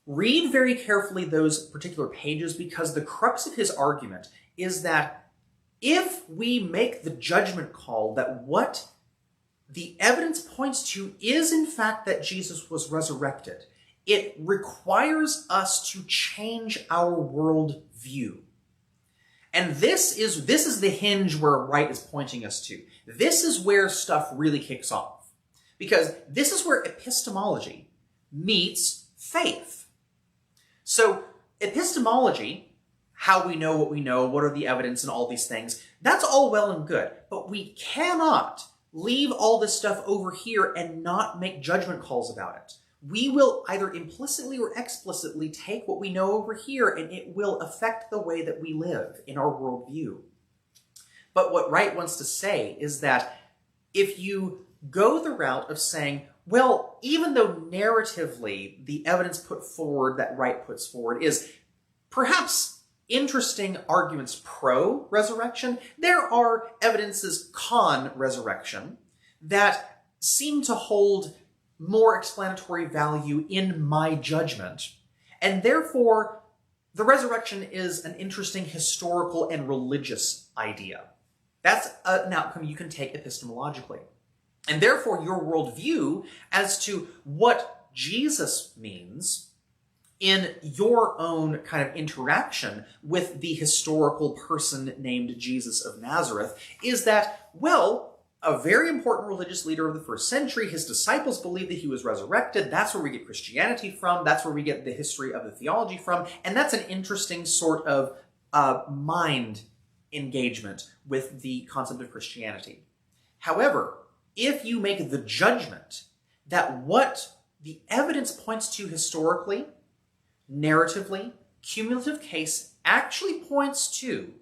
Read very carefully those particular pages because the crux of his argument is that if we make the judgment call that what the evidence points to is in fact that Jesus was resurrected, it requires us to change our world view. And this is the hinge where Wright is pointing us to. This is where stuff really kicks off. Because this is where epistemology meets faith. So epistemology, how we know, what are the evidence and all these things, that's all well and good. But we cannot leave all this stuff over here and not make judgment calls about it. We will either implicitly or explicitly take what we know over here and it will affect the way that we live in our worldview. But what Wright wants to say is that if you go the route of saying, well, even though narratively the evidence put forward that Wright puts forward is perhaps interesting arguments pro-resurrection, there are evidences con-resurrection that seem to hold more explanatory value in my judgment. And therefore, the resurrection is an interesting historical and religious idea. That's an outcome you can take epistemologically. And therefore, your worldview as to what Jesus means in your own kind of interaction with the historical person named Jesus of Nazareth is that, well, a very important religious leader of the first century, his disciples believed that he was resurrected. That's where we get Christianity from. That's where we get the history of the theology from. And that's an interesting sort of mind engagement with the concept of Christianity. However, if you make the judgment that what the evidence points to historically, narratively, cumulative case actually points to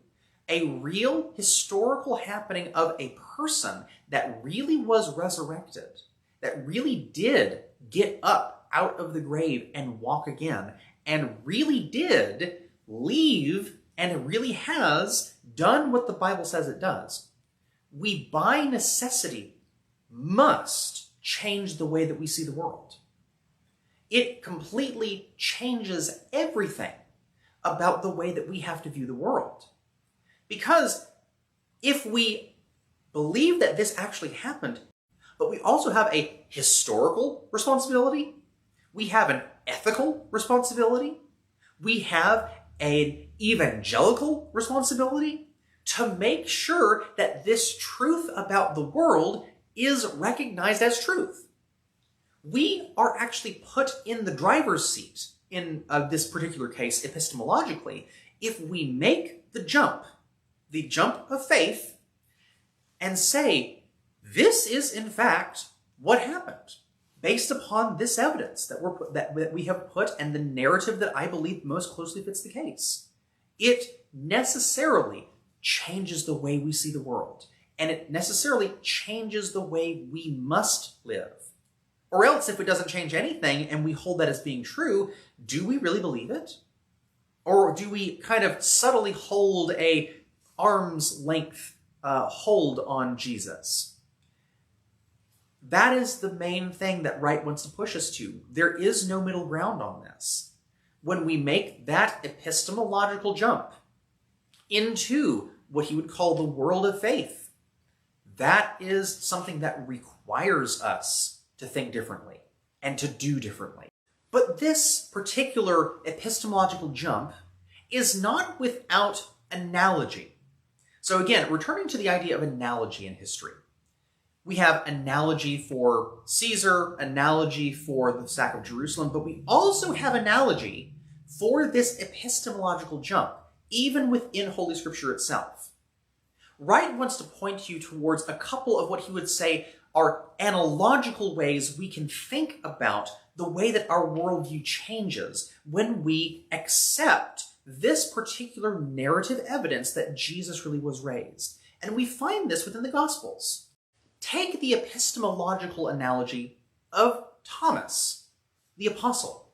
a real historical happening of a person that really was resurrected, that really did get up out of the grave and walk again, and really did leave and really has done what the Bible says it does, we by necessity must change the way that we see the world. It completely changes everything about the way that we have to view the world. Because if we believe that this actually happened, but we also have a historical responsibility, we have an ethical responsibility, we have an evangelical responsibility to make sure that this truth about the world is recognized as truth. We are actually put in the driver's seat in this particular case, epistemologically, if we make the jump of faith, and say, this is in fact what happened, based upon this evidence that we have put and the narrative that I believe most closely fits the case. It necessarily changes the way we see the world, and it necessarily changes the way we must live. Or else, if it doesn't change anything and we hold that as being true, do we really believe it? Or do we kind of subtly hold a arm's length hold on Jesus? That is the main thing that Wright wants to push us to. There is no middle ground on this. When we make that epistemological jump into what he would call the world of faith, that is something that requires us to think differently and to do differently. But this particular epistemological jump is not without analogy. So again, returning to the idea of analogy in history, we have analogy for Caesar, analogy for the sack of Jerusalem, but we also have analogy for this epistemological jump, even within Holy Scripture itself. Wright wants to point you towards a couple of what he would say are analogical ways we can think about the way that our worldview changes when we accept this particular narrative evidence that Jesus really was raised. And we find this within the Gospels. Take the epistemological analogy of Thomas, the apostle.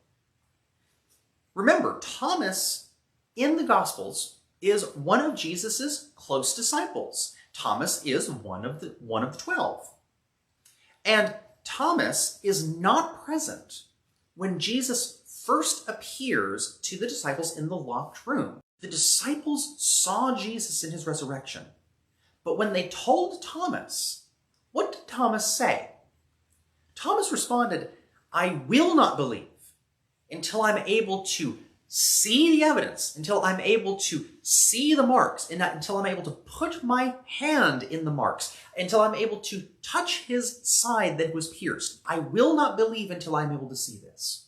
Remember, Thomas in the Gospels is one of Jesus's close disciples. Thomas is one of the 12. And Thomas is not present when Jesus first appears to the disciples in the locked room. The disciples saw Jesus in his resurrection. But when they told Thomas, what did Thomas say? Thomas responded, I will not believe until I'm able to see the evidence, until I'm able to see the marks, and until I'm able to put my hand in the marks, until I'm able to touch his side that was pierced. I will not believe until I'm able to see this.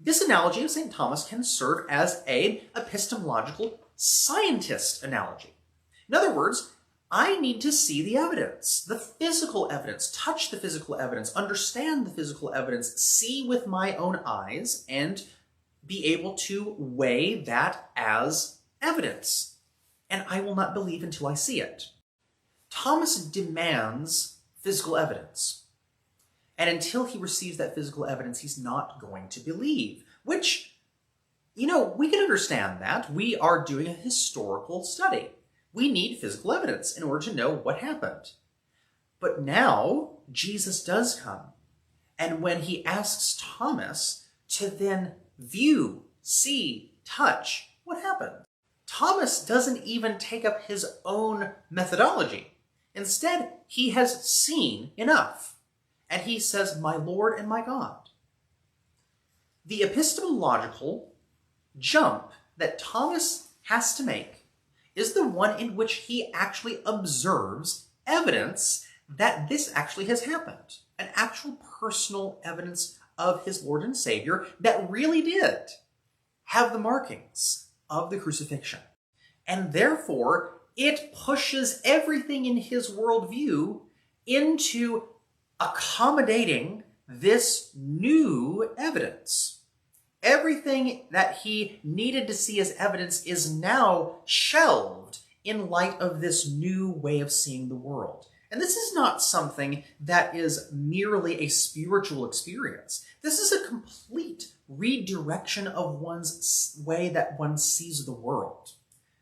This analogy of St. Thomas can serve as an epistemological scientist analogy. In other words, I need to see the evidence, the physical evidence, touch the physical evidence, understand the physical evidence, see with my own eyes, and be able to weigh that as evidence. And I will not believe until I see it. Thomas demands physical evidence. And until he receives that physical evidence, he's not going to believe. Which, we can understand that. We are doing a historical study. We need physical evidence in order to know what happened. But now, Jesus does come. And when he asks Thomas to then view, see, touch, what happened? Thomas doesn't even take up his own methodology. Instead, he has seen enough. And he says, my Lord and my God. The epistemological jump that Thomas has to make is the one in which he actually observes evidence that this actually has happened. An actual personal evidence of his Lord and Savior that really did have the markings of the crucifixion. And therefore, it pushes everything in his worldview into accommodating this new evidence. Everything that he needed to see as evidence is now shelved in light of this new way of seeing the world. And this is not something that is merely a spiritual experience. This is a complete redirection of one's way that one sees the world.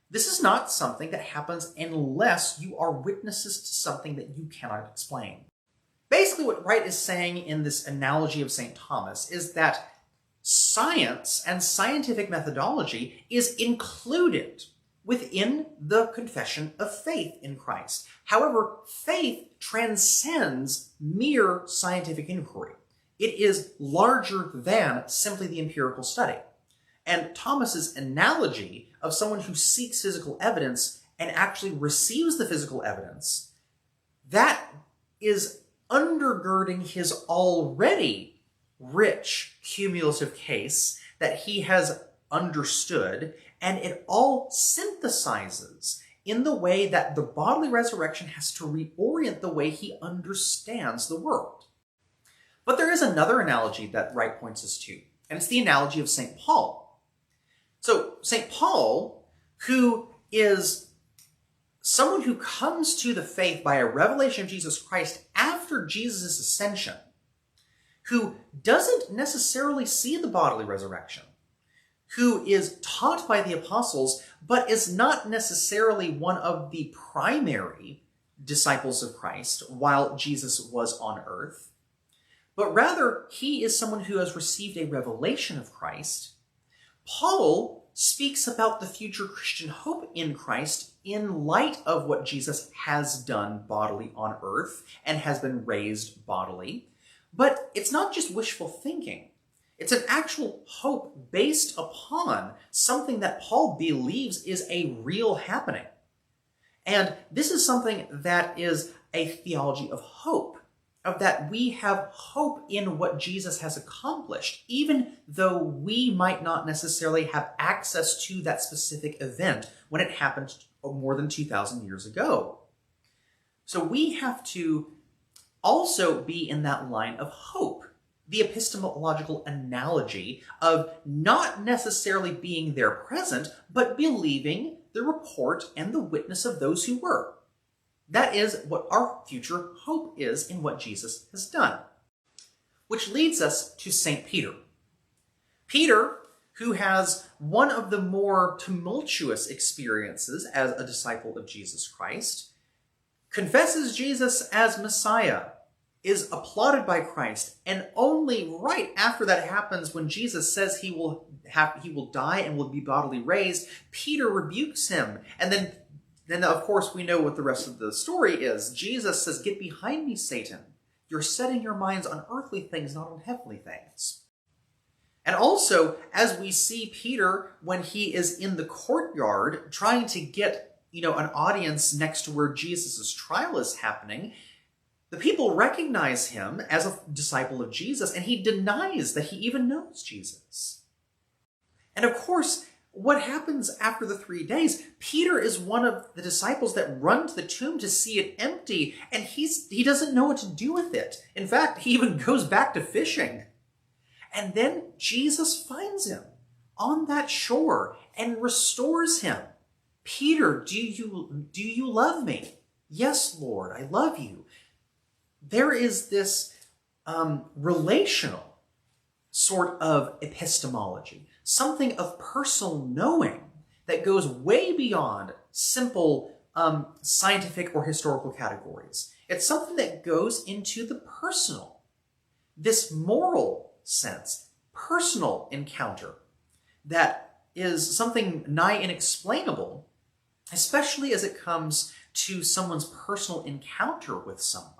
This is not something that happens unless you are witnesses to something that you cannot explain. Basically, what Wright is saying in this analogy of St. Thomas is that science and scientific methodology is included within the confession of faith in Christ. However, faith transcends mere scientific inquiry. It is larger than simply the empirical study. And Thomas's analogy of someone who seeks physical evidence and actually receives the physical evidence, that is undergirding his already rich cumulative case that he has understood, and it all synthesizes in the way that the bodily resurrection has to reorient the way he understands the world. But there is another analogy that Wright points us to, and it's the analogy of St. Paul. So St. Paul, who is someone who comes to the faith by a revelation of Jesus Christ after Jesus' ascension, who doesn't necessarily see the bodily resurrection, who is taught by the apostles, but is not necessarily one of the primary disciples of Christ while Jesus was on earth, but rather he is someone who has received a revelation of Christ. Paul speaks about the future Christian hope in Christ in light of what Jesus has done bodily on earth and has been raised bodily. But it's not just wishful thinking. It's an actual hope based upon something that Paul believes is a real happening. And this is something that is a theology of hope, of that we have hope in what Jesus has accomplished, even though we might not necessarily have access to that specific event when it happened more than 2,000 years ago. So we have to also be in that line of hope, the epistemological analogy of not necessarily being there present, but believing the report and the witness of those who were. That is what our future hope is in what Jesus has done. Which leads us to St. Peter. Peter, who has one of the more tumultuous experiences as a disciple of Jesus Christ, confesses Jesus as Messiah, is applauded by Christ, and only right after that happens, when Jesus says he will die and will be bodily raised, Peter rebukes him. And then of course we know what the rest of the story is. Jesus says, "Get behind me, Satan. You're setting your minds on earthly things, not on heavenly things." And also, as we see Peter when he is in the courtyard trying to get, an audience next to where Jesus' trial is happening, the people recognize him as a disciple of Jesus, and he denies that he even knows Jesus. And of course, what happens after the 3 days? Peter is one of the disciples that run to the tomb to see it empty, and he doesn't know what to do with it. In fact, he even goes back to fishing. And then Jesus finds him on that shore and restores him. "Peter, do you love me?" "Yes, Lord, I love you." There is this relational sort of epistemology, something of personal knowing that goes way beyond simple scientific or historical categories. It's something that goes into the personal, this moral sense, personal encounter that is something nigh inexplainable, especially as it comes to someone's personal encounter with someone.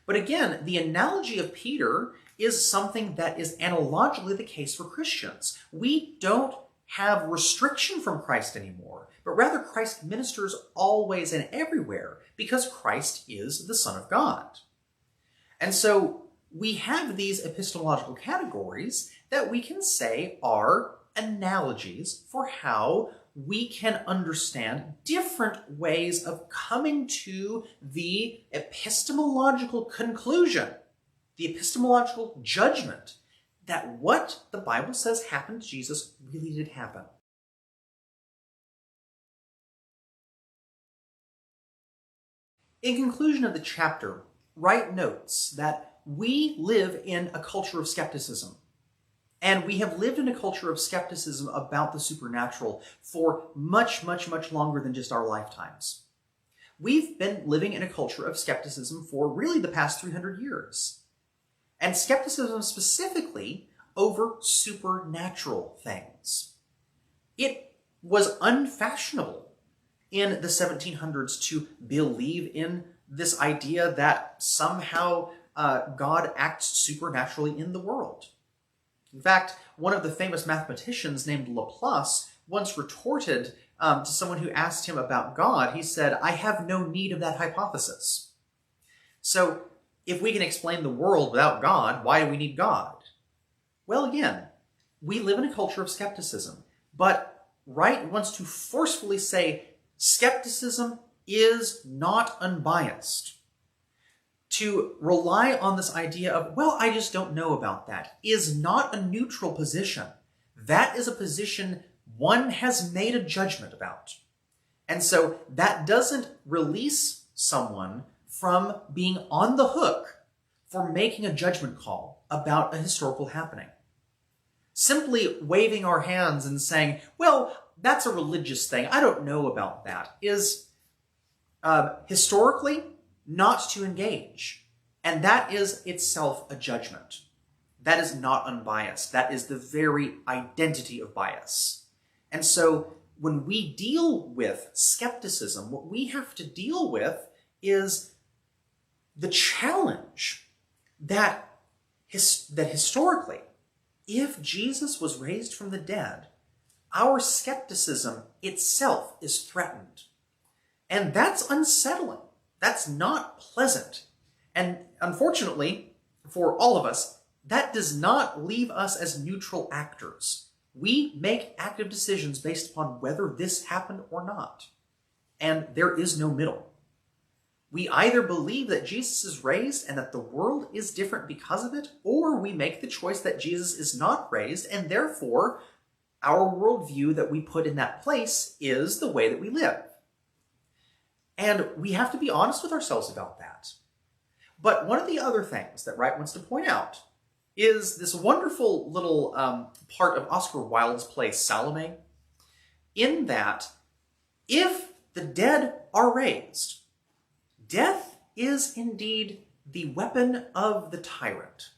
But again, the analogy of Peter is something that is analogically the case for Christians. We don't have restriction from Christ anymore, but rather Christ ministers always and everywhere because Christ is the Son of God. And so we have these epistemological categories that we can say are analogies for how we can understand different ways of coming to the epistemological conclusion, the epistemological judgment that what the Bible says happened to Jesus really did happen. In conclusion of the chapter, Wright notes that we live in a culture of skepticism. And we have lived in a culture of skepticism about the supernatural for much, much, much longer than just our lifetimes. We've been living in a culture of skepticism for really the past 300 years. And skepticism specifically over supernatural things. It was unfashionable in the 1700s to believe in this idea that somehow God acts supernaturally in the world. In fact, one of the famous mathematicians named Laplace once retorted to someone who asked him about God. He said, "I have no need of that hypothesis." So, if we can explain the world without God, why do we need God? Well, again, we live in a culture of skepticism, but Wright wants to forcefully say skepticism is not unbiased. To rely on this idea of, well, I just don't know about that, is not a neutral position. That is a position one has made a judgment about. And so that doesn't release someone from being on the hook for making a judgment call about a historical happening. Simply waving our hands and saying, well, that's a religious thing, I don't know about that, is historically not to engage. And that is itself a judgment. That is not unbiased. That is the very identity of bias. And so when we deal with skepticism, what we have to deal with is the challenge that historically, if Jesus was raised from the dead, our skepticism itself is threatened. And that's unsettling. That's not pleasant. And unfortunately, for all of us, that does not leave us as neutral actors. We make active decisions based upon whether this happened or not. And there is no middle. We either believe that Jesus is raised and that the world is different because of it, or we make the choice that Jesus is not raised, and therefore our worldview that we put in that place is the way that we live. And we have to be honest with ourselves about that. But one of the other things that Wright wants to point out is this wonderful little part of Oscar Wilde's play Salome, in that if the dead are raised, death is indeed the weapon of the tyrant.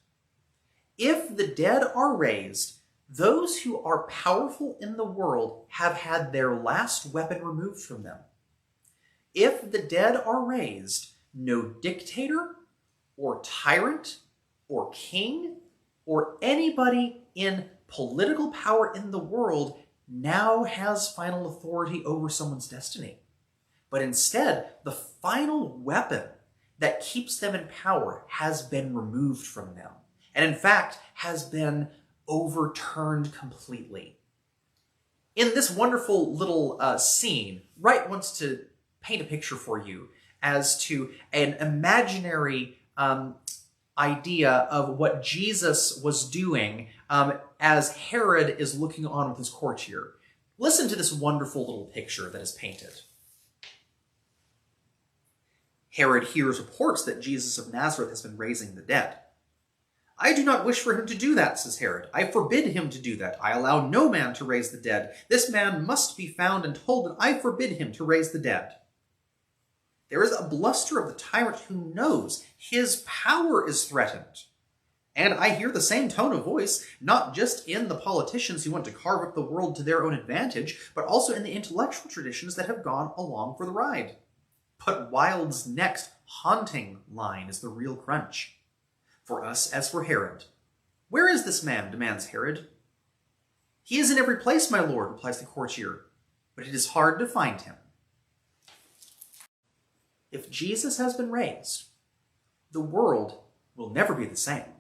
If the dead are raised, those who are powerful in the world have had their last weapon removed from them. If the dead are raised, no dictator or tyrant or king or anybody in political power in the world now has final authority over someone's destiny. But instead, the final weapon that keeps them in power has been removed from them, and in fact has been overturned completely. In this wonderful little scene, Wright wants to paint a picture for you as to an imaginary idea of what Jesus was doing as Herod is looking on with his courtier. Listen to this wonderful little picture that is painted. Herod hears reports that Jesus of Nazareth has been raising the dead. "I do not wish for him to do that," says Herod. "I forbid him to do that. I allow no man to raise the dead. This man must be found and told that I forbid him to raise the dead." There is a bluster of the tyrant who knows his power is threatened. And I hear the same tone of voice, not just in the politicians who want to carve up the world to their own advantage, but also in the intellectual traditions that have gone along for the ride. But Wilde's next haunting line is the real crunch. "For us as for Herod. Where is this man?" demands Herod. "He is in every place, my lord," replies the courtier, "but it is hard to find him." If Jesus has been raised, the world will never be the same.